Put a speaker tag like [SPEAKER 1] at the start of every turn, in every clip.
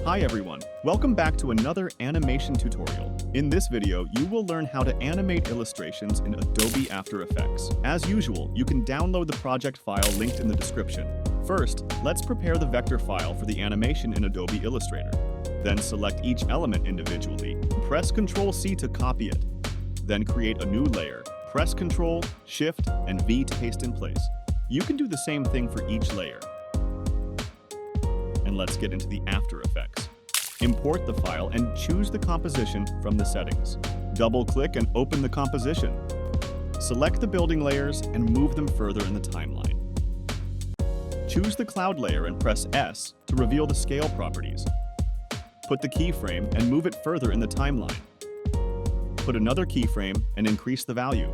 [SPEAKER 1] Hi everyone, welcome back to another animation tutorial. In this video, you will learn how to animate illustrations in Adobe After Effects. As usual, you can download the project file linked in the description. First, let's prepare the vector file for the animation in Adobe Illustrator. Then select each element individually. Press Ctrl+C to copy it. Then create a new layer. Press Ctrl, Shift, and V to paste in place. You can do the same thing for each layer. And let's get into the After Effects. Import the file and choose the composition from the settings. Double-click and open the composition. Select the building layers and move them further in the timeline. Choose the cloud layer and press S to reveal the scale properties. Put the keyframe and move it further in the timeline. Put another keyframe and increase the value.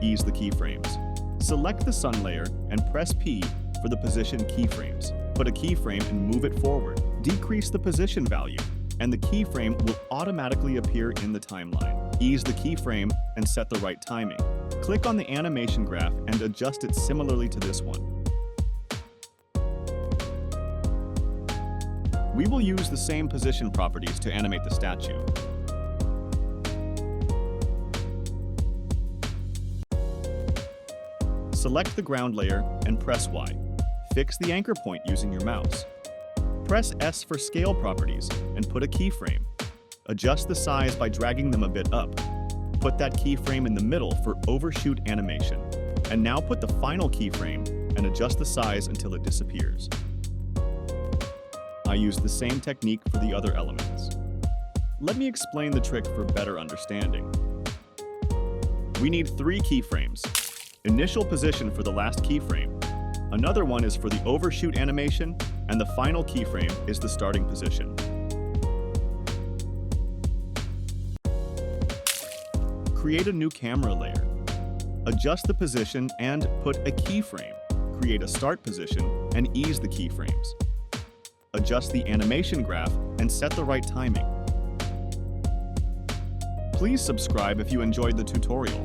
[SPEAKER 1] Ease the keyframes. Select the sun layer and press P for the position keyframes. Put a keyframe and move it forward. Decrease the position value, and the keyframe will automatically appear in the timeline. Ease the keyframe and set the right timing. Click on the animation graph and adjust it similarly to this one. We will use the same position properties to animate the statue. Select the ground layer and press Y. Fix the anchor point using your mouse. Press S for scale properties and put a keyframe. Adjust the size by dragging them a bit up. Put that keyframe in the middle for overshoot animation. And now put the final keyframe and adjust the size until it disappears. I used the same technique for the other elements. Let me explain the trick for better understanding. We need 3 keyframes. Initial position for the last keyframe. Another one is for the overshoot animation, and the final keyframe is the starting position. Create a new camera layer. Adjust the position and put a keyframe. Create a start position and ease the keyframes. Adjust the animation graph and set the right timing. Please subscribe if you enjoyed the tutorial.